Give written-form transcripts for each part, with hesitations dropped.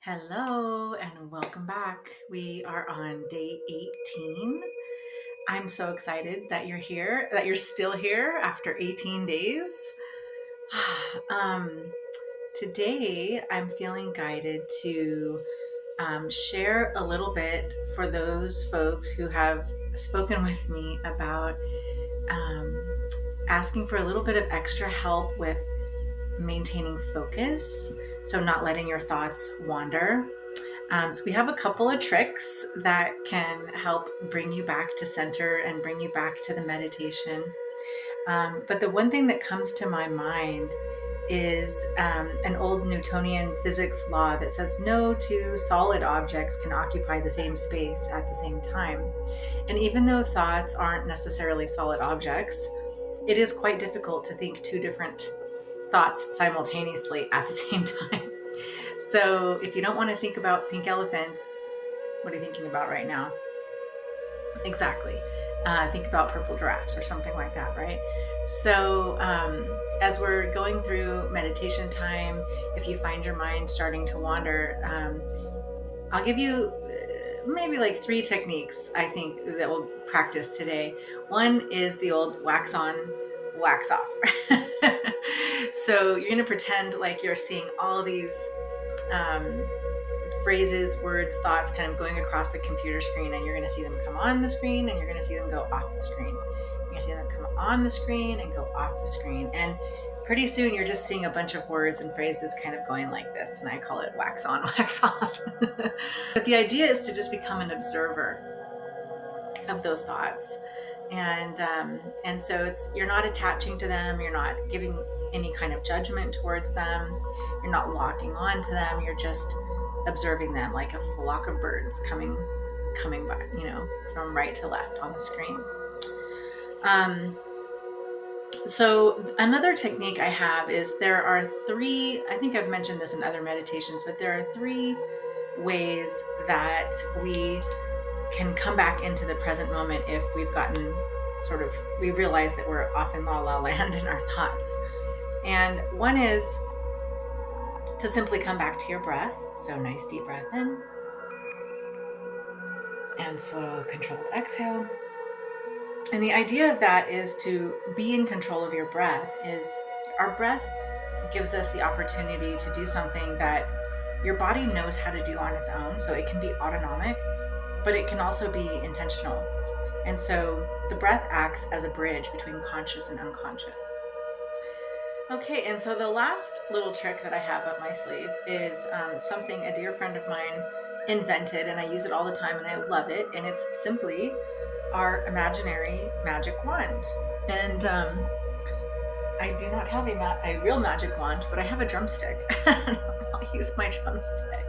Hello and welcome back. We are on day 18. I'm so excited that you're here, that you're still here after 18 days. um, Today, I'm feeling guided to share a little bit for those folks who have spoken with me about um, asking for a little bit of extra help with maintaining focus. So, not letting your thoughts wander. So we have a couple of tricks that can help bring you back to center and bring you back to the meditation. But the one thing that comes to my mind is an old Newtonian physics law that says no two solid objects can occupy the same space at the same time. And even though thoughts aren't necessarily solid objects, it is quite difficult to think two different thoughts simultaneously at the same time. So if you don't want to think about pink elephants, what are you thinking about right now? Exactly. Think about purple giraffes or something like that, right? So as we're going through meditation time, if you find your mind starting to wander, I'll give you maybe like three techniques I think that we'll practice today. One is the old wax on, wax off. So you're going to pretend like you're seeing all these um, phrases, words, thoughts kind of going across the computer screen, and you're going to see them come on the screen and you're going to see them go off the screen. You're going to see them come on the screen and go off the screen. And pretty soon you're just seeing a bunch of words and phrases kind of going like this. And I call it wax on, wax off. But the idea is to just become an observer of those thoughts. And so you're not attaching to them, you're not giving any kind of judgment towards them, you're not locking on to them, you're just observing them like a flock of birds coming by, from right to left on the screen. So another technique I have is there are three, I think I've mentioned this in other meditations, but there are three ways that we can come back into the present moment if we've gotten we realize that we're off in la la land in our thoughts. And one is to simply come back to your breath. So nice deep breath in and slow controlled exhale. And the idea of that is to be in control of your breath. Is our breath gives us the opportunity to do something that your body knows how to do on its own. So it can be autonomic, but it can also be intentional. And so the breath acts as a bridge between conscious and unconscious. Okay, and so the last little trick that I have up my sleeve is something a dear friend of mine invented, and I use it all the time and I love it. And it's simply our imaginary magic wand. And I do not have a real magic wand, but I have a drumstick. I'll use my drumstick.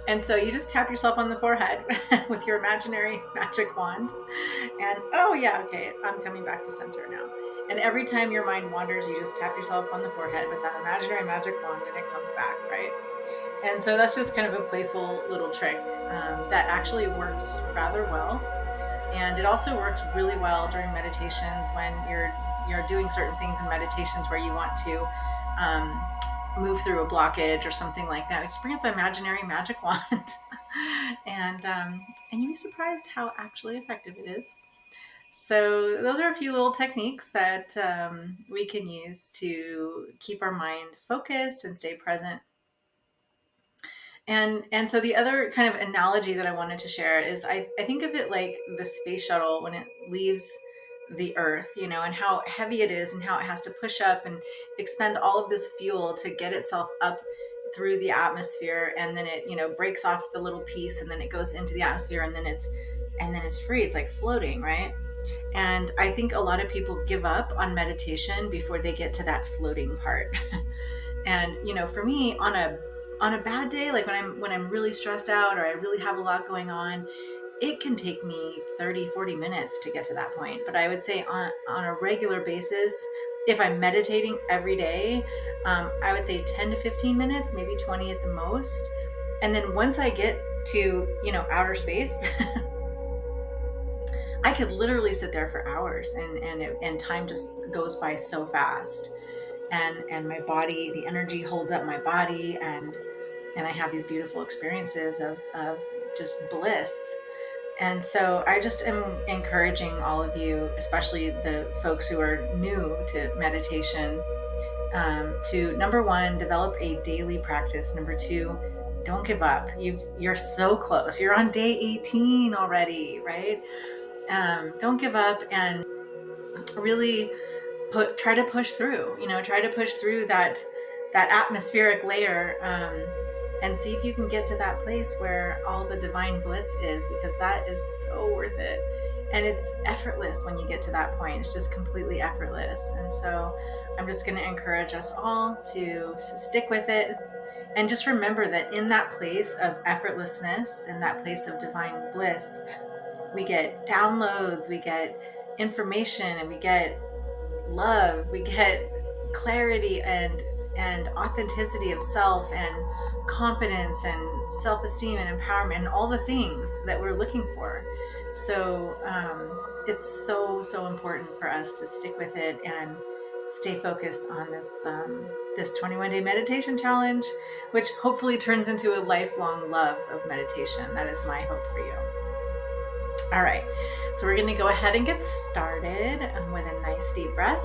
And so you just tap yourself on the forehead with your imaginary magic wand. And oh yeah, okay, I'm coming back to center now. And every time your mind wanders, you just tap yourself on the forehead with that imaginary magic wand and it comes back, right? And so that's just kind of a playful little trick that actually works rather well. And it also works really well during meditations when you're doing certain things in meditations where you want to move through a blockage or something like that. Just bring up the imaginary magic wand, and you'd be surprised how actually effective it is. So those are a few little techniques that we can use to keep our mind focused and stay present. And so the other kind of analogy that I wanted to share is I think of it like the space shuttle when it leaves the earth, and how heavy it is and how it has to push up and expend all of this fuel to get itself up through the atmosphere, and then it breaks off the little piece and then it goes into the atmosphere, and then it's free. It's like floating, right? And I think a lot of people give up on meditation before they get to that floating part. And for me, on a bad day, like when I'm really stressed out or I really have a lot going on, it can take me 30-40 minutes to get to that point. But I would say on a regular basis, if I'm meditating every day, I would say 10 to 15 minutes, maybe 20 at the most. And then once I get to outer space, I could literally sit there for hours, and time just goes by so fast. And my body, the energy holds up my body, and and I have these beautiful experiences of just bliss. And so I just am encouraging all of you, especially the folks who are new to meditation, to number one, develop a daily practice. Number two, don't give up. You're so close. You're on day 18 already, right? Don't give up, and really try to push through. Try to push through that atmospheric layer, and see if you can get to that place where all the divine bliss is, because that is so worth it. And it's effortless when you get to that point. It's just completely effortless. And so I'm just going to encourage us all to stick with it, and just remember that in that place of effortlessness, in that place of divine bliss, we get downloads, we get information, and we get love, we get clarity and authenticity of self, and confidence and self-esteem and empowerment, and all the things that we're looking for. So it's so important for us to stick with it and stay focused on this 21-day meditation challenge, which hopefully turns into a lifelong love of meditation. That is my hope for you. All right, so we're going to go ahead and get started with a nice deep breath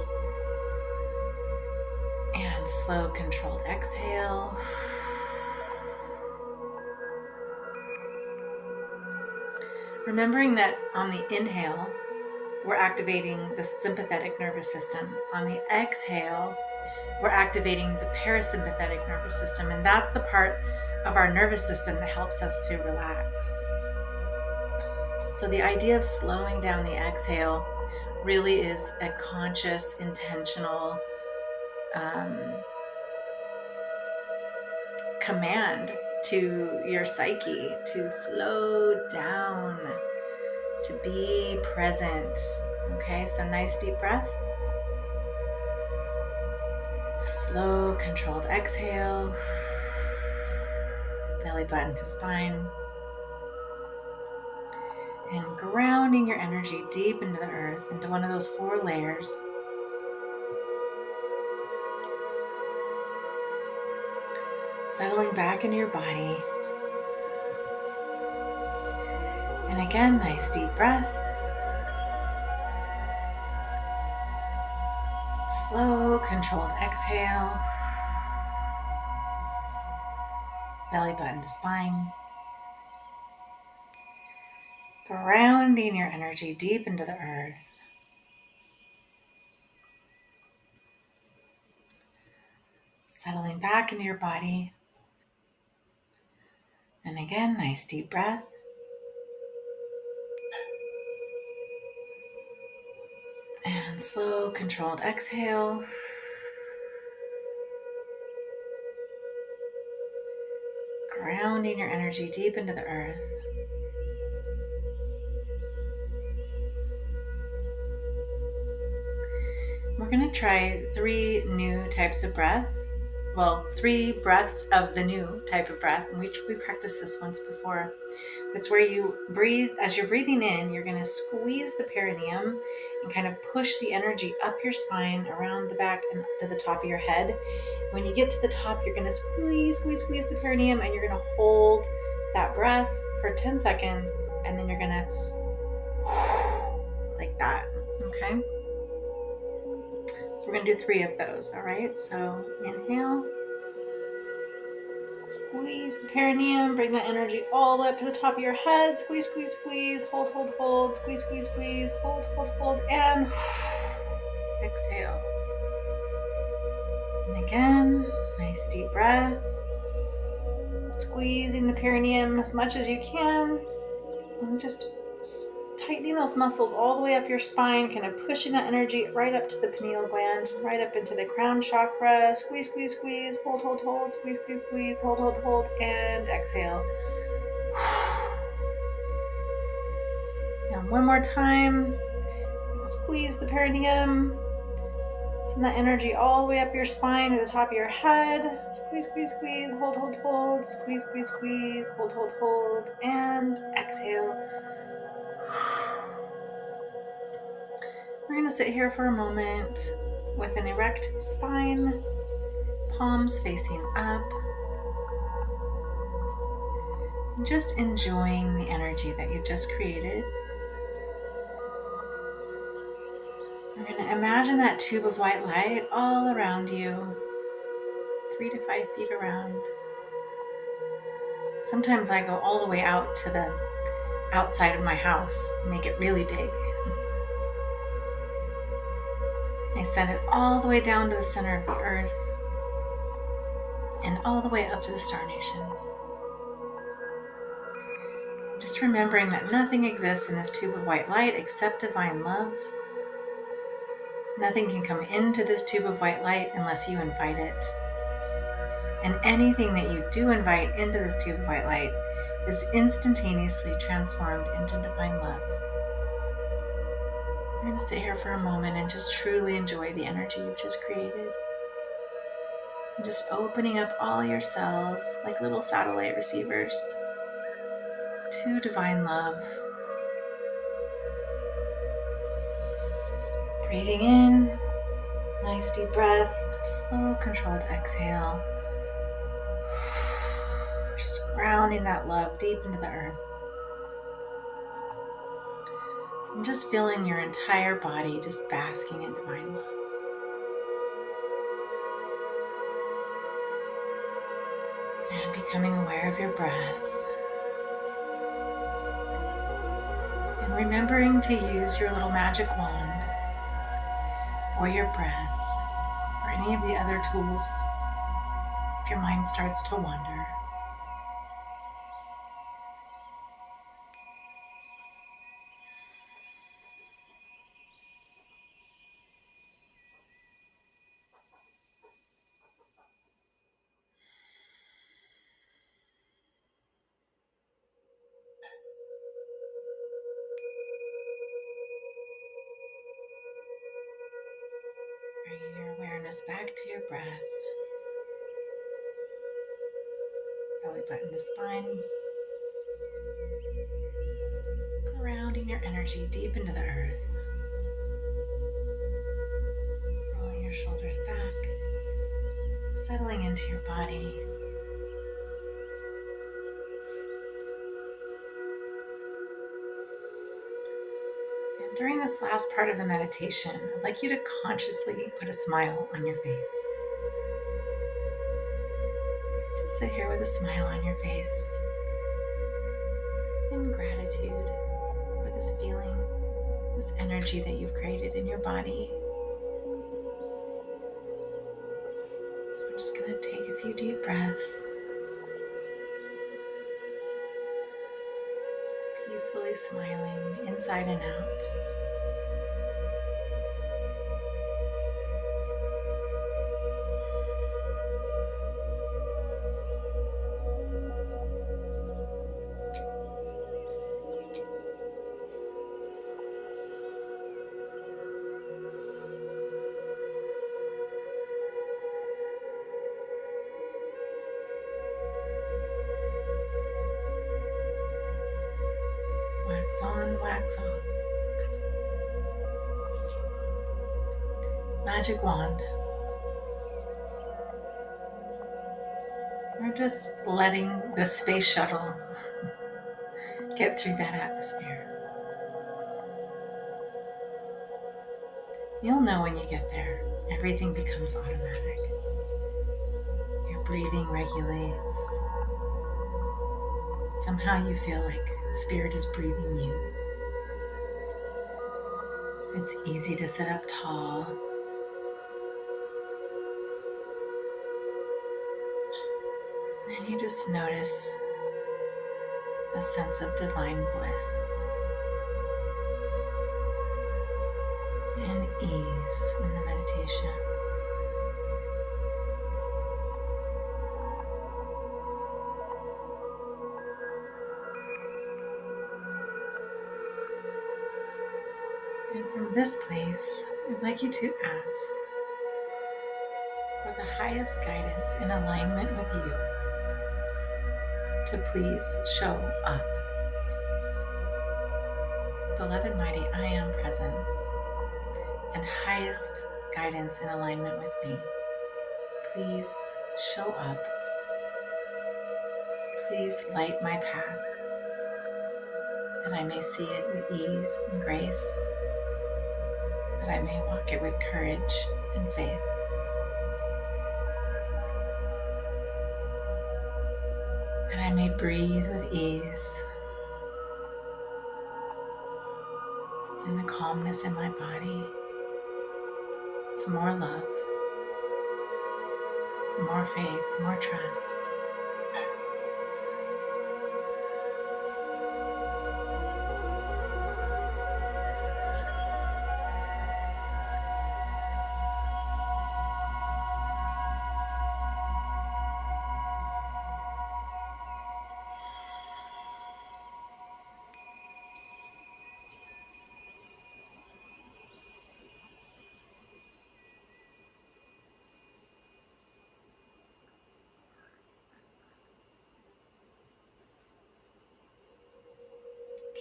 and slow, controlled exhale. Remembering that on the inhale, we're activating the sympathetic nervous system. On the exhale, we're activating the parasympathetic nervous system, and that's the part of our nervous system that helps us to relax. So the idea of slowing down the exhale really is a conscious, intentional command to your psyche to slow down, to be present. Okay, so nice deep breath. Slow, controlled exhale. Belly button to spine. And grounding your energy deep into the earth, into one of those 4 layers. Settling back into your body. And again, nice deep breath. Slow, controlled exhale. Belly button to spine. Grounding your energy deep into the earth. Settling back into your body. And again, nice deep breath. And slow, controlled exhale. Grounding your energy deep into the earth. We're going to try 3 new types of breath. Well, 3 breaths of the new type of breath. And we practiced this once before. It's where you breathe. As you're breathing in, you're going to squeeze the perineum and kind of push the energy up your spine, around the back, and to the top of your head. When you get to the top, you're going to squeeze the perineum, and you're going to hold that breath for 10 seconds, and then you're going to like that. Okay? So we're going to do 3 of those. All right? So inhale. Squeeze the perineum, bring that energy all the way up to the top of your head. Squeeze, squeeze, squeeze. Hold, hold, hold. Squeeze, squeeze, squeeze. Hold, hold, hold. And exhale. And again, nice deep breath. Squeezing the perineum as much as you can. And just tightening those muscles all the way up your spine, kind of pushing that energy right up to the pineal gland, right up into the crown chakra. Squeeze, squeeze, squeeze. Hold, hold, hold. Squeeze, squeeze, squeeze. Hold, hold, hold. And exhale. And one more time. Squeeze the perineum. Send that energy all the way up your spine to the top of your head. Squeeze, squeeze, squeeze. Hold, hold, hold. Squeeze, squeeze, squeeze. Hold, hold, hold. And exhale. We're going to sit here for a moment with an erect spine, palms facing up. just enjoying the energy that you've just created. We're going to imagine that tube of white light all around you, 3 to 5 feet around. Sometimes I go all the way out to the outside of my house, make it really big. I send it all the way down to the center of the earth and all the way up to the star nations. Just remembering that nothing exists in this tube of white light except divine love. Nothing can come into this tube of white light unless you invite it. And anything that you do invite into this tube of white light is instantaneously transformed into divine love. We're going to sit here for a moment and just truly enjoy the energy you've just created. And just opening up all your cells like little satellite receivers to divine love. Breathing in, nice deep breath, slow controlled exhale. Just grounding that love deep into the earth. And just feeling your entire body just basking in divine love. And becoming aware of your breath. And remembering to use your little magic wand or your breath or any of the other tools if your mind starts to wander. Bringing your awareness back to your breath. Belly button to spine. Grounding your energy deep into the earth. Rolling your shoulders back. Settling into your body. And during this last part of the meditation, I'd like you to consciously put a smile on your face. Just sit here with a smile on your face in gratitude for this feeling, this energy that you've created in your body. I'm just going to take a few deep breaths. Just peacefully smiling inside and out. Wax on, wax off. Magic wand. We're just letting the space shuttle get through that atmosphere. You'll know when you get there. Everything becomes automatic. Your breathing regulates. Somehow you feel like Spirit is breathing you. It's easy to sit up tall. And you just notice a sense of divine bliss and ease in the meditation. And from this place, I'd like you to ask for the highest guidance in alignment with you to please show up. Beloved Mighty I Am Presence and highest guidance in alignment with me, please show up. Please light my path, that I may see it with ease and grace, that I may walk it with courage and faith, that I may breathe with ease and the calmness in my body. It's more love, more faith, more trust.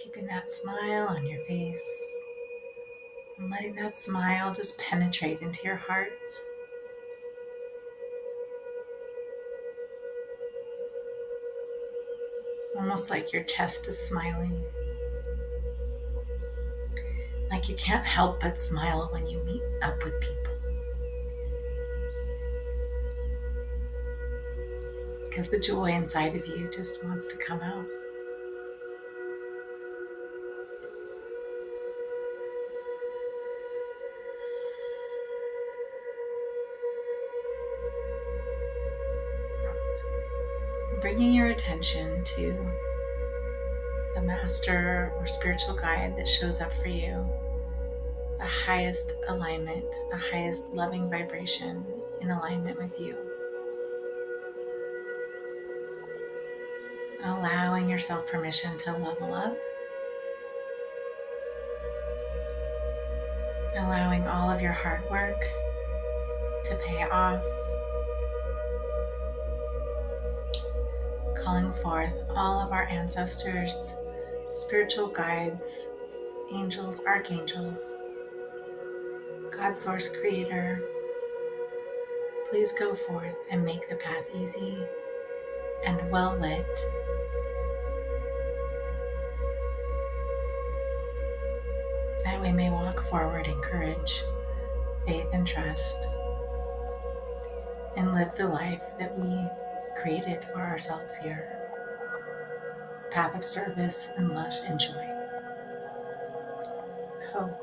Keeping that smile on your face and letting that smile just penetrate into your heart. Almost like your chest is smiling. Like you can't help but smile when you meet up with people. Because the joy inside of you just wants to come out. Bringing your attention to the master or spiritual guide that shows up for you, the highest alignment, the highest loving vibration in alignment with you. Allowing yourself permission to level up, allowing all of your hard work to pay off, calling forth all of our ancestors, spiritual guides, angels, archangels, God Source Creator. Please go forth and make the path easy and well lit. That we may walk forward in courage, faith, and trust, and live the life that we created for ourselves here. Path of service and love and joy. Ho.